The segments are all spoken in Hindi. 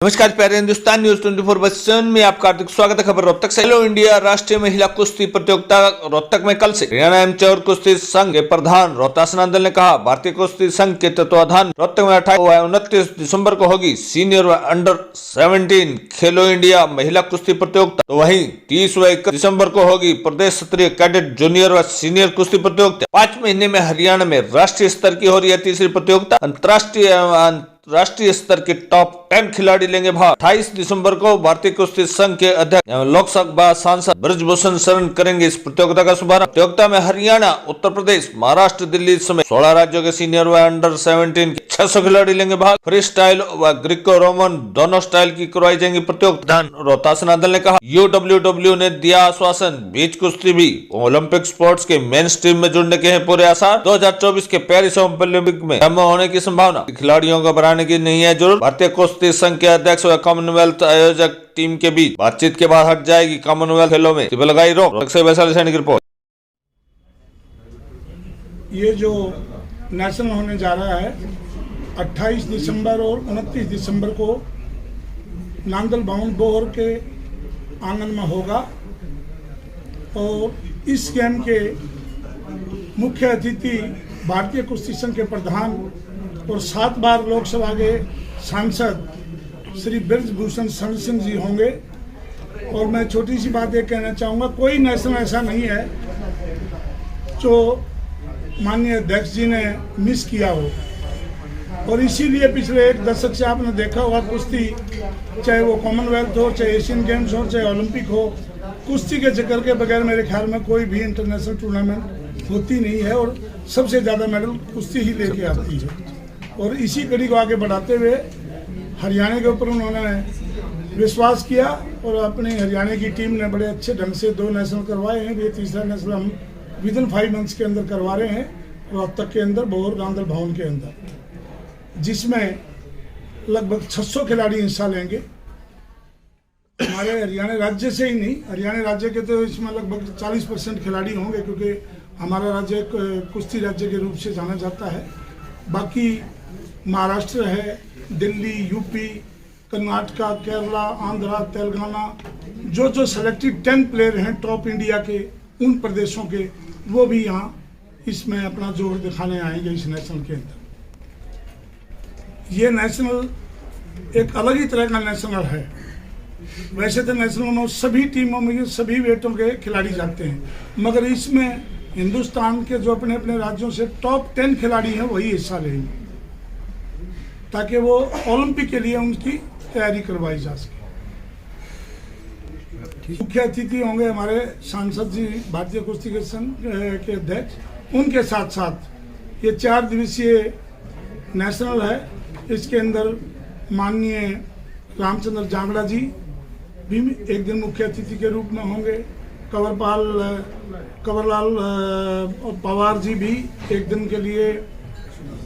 नमस्कार प्यारे हिंदुस्तान न्यूज 24/7 में आपका हार्दिक स्वागत है। खबर रोहतक से। हेलो इंडिया राष्ट्रीय महिला कुश्ती प्रतियोगिता रोहतक में कल से हरियाणा एमचौर कुश्ती संघ के प्रधान रोहतास नांदल ने कहा, भारतीय कुश्ती संघ के तत्वाधान रोहतक में 28 व 29 दिसंबर को होगी सीनियर व अंडर 17 खेलो इंडिया महिला कुश्ती प्रतियोगिता। तो वहीं 30 व 31 दिसंबर को होगी प्रदेश स्तरीय कैडेट जूनियर व सीनियर कुश्ती प्रतियोगिता। 5 महीने में हरियाणा में राष्ट्रीय स्तर की हो रही है तीसरी प्रतियोगिता। राष्ट्रीय स्तर के टॉप 10 खिलाड़ी लेंगे भाग। 28 दिसंबर को भारतीय कुश्ती संघ के अध्यक्ष एवं लोकसभा सांसद ब्रजभूषण शरण करेंगे इस प्रतियोगिता का शुभारंभ। प्रतियोगिता में हरियाणा, उत्तर प्रदेश, महाराष्ट्र, दिल्ली समेत 16 राज्यों के सीनियर व अंडर 17 के 600 खिलाड़ी लेंगे भाग। फ्री स्टाइल व ग्रीको रोमन दोनों स्टाइल की करवाई जाएंगी प्रतियोगिता। रोहतास नांदल ने कहा, UWW ने दिया आश्वासन, बीच कुश्ती भी ओलंपिक स्पोर्ट्स के मेन स्ट्रीम में जुड़ने के हैं पूरे आसार। 2024 के पेरिस ओलंपिक में होने की संभावना। खिलाड़ियों का बढ़ाने की नहीं है जरूरत। भारतीय कुश्ती संघ के अध्यक्ष व कॉमनवेल्थ आयोजक टीम के बीच बातचीत के बाद हट जाएगी कॉमनवेल्थ खेलों में लगाई रोक। से वैशाली सैनिक रिपोर्ट। ये जो नेशनल होने जा रहा है 28 दिसंबर और 29 दिसंबर को नांदल भवन बोहर के आंगन में होगा और इस गेम के मुख्य अतिथि भारतीय कुश्ती संघ के प्रधान और 7 बार लोकसभा के सांसद श्री ब्रजभूषण शरण सिंह जी होंगे। और मैं छोटी सी बात ये कहना चाहूँगा, कोई नेशनल ऐसा नहीं है जो माननीय अध्यक्ष जी ने मिस किया हो। और इसीलिए पिछले 1 दशक से आपने देखा होगा कुश्ती, चाहे वो कॉमनवेल्थ हो, चाहे एशियन गेम्स हो, चाहे ओलंपिक हो, कुश्ती के जिक्र के बगैर मेरे ख्याल में कोई भी इंटरनेशनल टूर्नामेंट होती नहीं है और सबसे ज़्यादा मेडल कुश्ती ही लेके आती है। और इसी कड़ी को आगे बढ़ाते हुए हरियाणा के ऊपर उन्होंने विश्वास किया और अपनी हरियाणा की टीम ने बड़े अच्छे ढंग से 2 नेशनल करवाए हैं। ये तीसरा नेशनल हम विदिन 5 मंथ्स के अंदर करवा रहे हैं रोहतक के अंदर, बोहर नांदल भवन के अंदर, जिसमें लगभग 600 खिलाड़ी हिस्सा लेंगे। हमारे हरियाणा राज्य से ही नहीं, हरियाणा राज्य के तो इसमें लगभग 40% खिलाड़ी होंगे क्योंकि हमारा राज्य एक कुश्ती राज्य के रूप से जाना जाता है। बाकी महाराष्ट्र है, दिल्ली, यूपी, कर्नाटका, केरला, आंध्रा, तेलंगाना, जो सेलेक्टेड 10 प्लेयर हैं टॉप इंडिया के, उन प्रदेशों के, वो भी यहाँ इसमें अपना जोर दिखाने आएंगे इस नेशनल के अंदर। ये नेशनल एक अलग ही तरह का नेशनल है। वैसे तो नेशनल में सभी टीमों में सभी वेटों के खिलाड़ी जाते हैं, मगर इसमें हिंदुस्तान के जो अपने अपने राज्यों से टॉप 10 खिलाड़ी हैं वही हिस्सा लेंगे ताकि वो ओलंपिक के लिए उनकी तैयारी करवाई जा सके। मुख्य अतिथि होंगे हमारे सांसद जी, भारतीय कुश्ती के संघ के अध्यक्ष। उनके साथ साथ ये 4 दिवसीय नेशनल है, इसके अंदर माननीय रामचंद्र जांगड़ा जी भी एक दिन मुख्य अतिथि के रूप में होंगे। कंवरलाल पवार जी भी एक दिन के लिए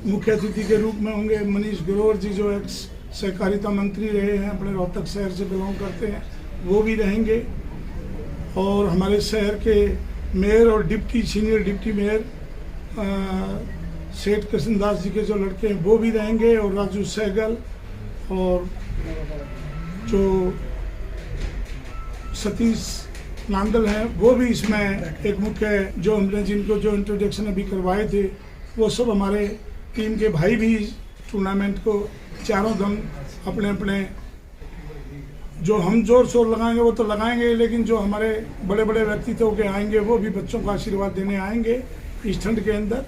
मुख्य अतिथि के रूप में होंगे। मनीष ग्रोवर जी जो एक्स सहकारिता मंत्री रहे हैं, अपने रोहतक शहर से बिलोंग करते हैं, वो भी रहेंगे। और हमारे शहर के मेयर और सीनियर डिप्टी मेयर सेठ कृष्णदास जी के जो लड़के हैं वो भी रहेंगे, और राजू सहगल और जो सतीश नांदल हैं वो भी इसमें एक मुख्य, जो हमने जिनको जो इंट्रोडक्शन अभी करवाए थे वो सब हमारे टीम के भाई भी टूर्नामेंट को चारों दम अपने अपने जो हम जोर शोर लगाएंगे वो तो लगाएंगे, लेकिन जो हमारे बड़े बड़े व्यक्तित्व के आएंगे वो भी बच्चों को आशीर्वाद देने आएंगे इस ठंड के अंदर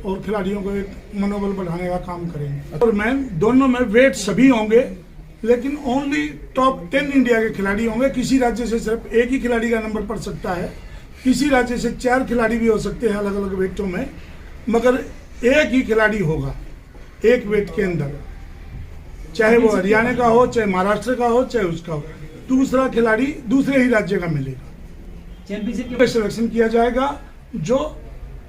और खिलाड़ियों को एक मनोबल बढ़ाने का काम करेंगे। और मैन दोनों में वेट सभी होंगे, लेकिन ओनली टॉप 10 इंडिया के खिलाड़ी होंगे। किसी राज्य से सिर्फ एक ही खिलाड़ी का नंबर पड़ सकता है, किसी राज्य से 4 खिलाड़ी भी हो सकते हैं अलग अलग वेटों में, मगर एक ही खिलाड़ी होगा एक वेट के अंदर, चाहे वो हरियाणा का हो, चाहे महाराष्ट्र का हो, चाहे उसका हो। दूसरा खिलाड़ी दूसरे ही राज्य का मिलेगा। चैंपियनशिप में सिलेक्शन किया जाएगा जो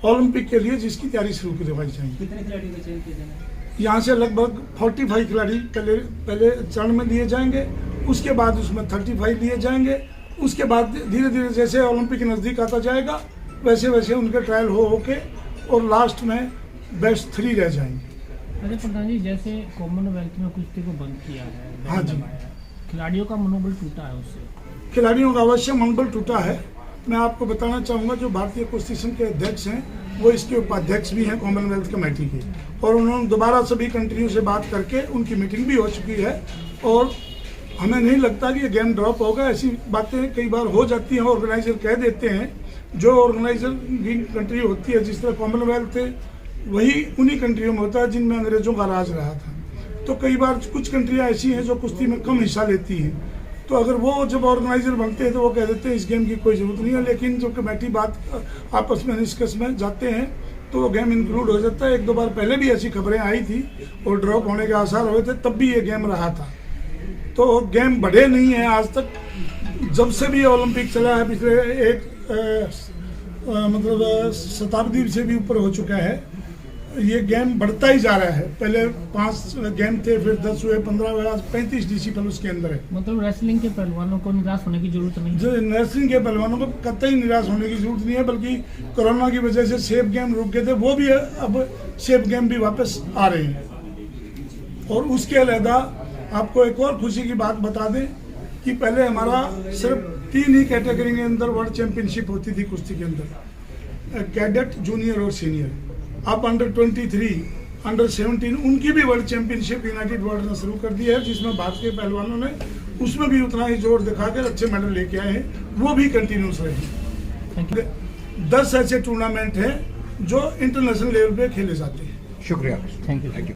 ओलंपिक के लिए जिसकी तैयारी शुरू करवाई जाएगी। कितने खिलाड़ी को चयन किया जाएगा? यहाँ से लगभग 45 खिलाड़ी पहले चरण में लिए जाएंगे, उसके बाद उसमें 35 लिए जाएंगे, उसके बाद धीरे धीरे जैसे ओलंपिक नज़दीक आता जाएगा वैसे वैसे उनके ट्रायल हो के और लास्ट में बेस्ट 3 रह जाएंगे। अरे प्रधान जी, जैसे कॉमनवेल्थ में कुश्ती को बंद किया है, हाँ जी, खिलाड़ियों का मनोबल टूटा है उससे। खिलाड़ियों का अवश्य मनोबल टूटा है। मैं आपको बताना चाहूँगा, जो भारतीय कुश्ती संघ के अध्यक्ष हैं वो इसके उपाध्यक्ष भी हैं कॉमनवेल्थ कमेटी के, और उन्होंने दोबारा सभी कंट्रियों से बात करके उनकी मीटिंग भी हो चुकी है, और हमें नहीं लगता कि ये गेम ड्रॉप होगा। ऐसी बातें कई बार हो जाती हैं, ऑर्गेनाइजर कह देते हैं। जो ऑर्गेनाइजर की कंट्री होती है, जिस तरह कॉमनवेल्थ वही उन्हीं कंट्रियों में होता है जिनमें अंग्रेजों का राज रहा था। तो कई बार कुछ कंट्रियाँ ऐसी हैं जो कुश्ती में कम हिस्सा लेती हैं, तो अगर वो जब ऑर्गेनाइजर बनते हैं तो वो कह देते हैं इस गेम की कोई ज़रूरत नहीं है, लेकिन जब कमेटी बात आपस में डिस्कस में जाते हैं तो वो गेम इंक्लूड हो जाता है। एक दो बार पहले भी ऐसी खबरें आई थी और ड्रॉप होने के आसार हुए थे, तब भी ये गेम रहा था। तो गेम बढ़े नहीं है आज तक, जब से भी ओलंपिक चला है, पिछले एक मतलब शताब्दी से भी ऊपर हो चुका है, ये गेम बढ़ता ही जा रहा है। पहले 5 गेम थे, फिर 10 हुए, 15 हुए, आज 35 डिसिप्लिन उसके अंदर है। मतलब रेसलिंग के पहलवानों को निराश होने की जरूरत नहीं है। जो रेसलिंग के पहलवानों को कतई निराश होने की जरूरत नहीं है, बल्कि कोरोना की वजह से सेफ गेम रुक गए थे, वो भी अब सेफ गेम भी वापस आ रहे हैं। और उसके अलहदा आपको एक और खुशी की बात बता दें कि पहले हमारा सिर्फ 3 ही कैटेगरी के अंदर वर्ल्ड चैंपियनशिप होती थी कुश्ती के अंदर, कैडेट, जूनियर और सीनियर। अब अंडर 23, अंडर 17 उनकी भी वर्ल्ड चैंपियनशिप यूनाइटेड वर्ल्ड ने शुरू कर दी है, जिसमें भारतीय पहलवानों ने उसमें भी उतना ही जोर दिखाकर अच्छे मेडल लेके आए हैं, वो भी कंटिन्यूस रहे। 10 ऐसे टूर्नामेंट हैं जो इंटरनेशनल लेवल पे खेले जाते हैं। शुक्रिया। Thank you.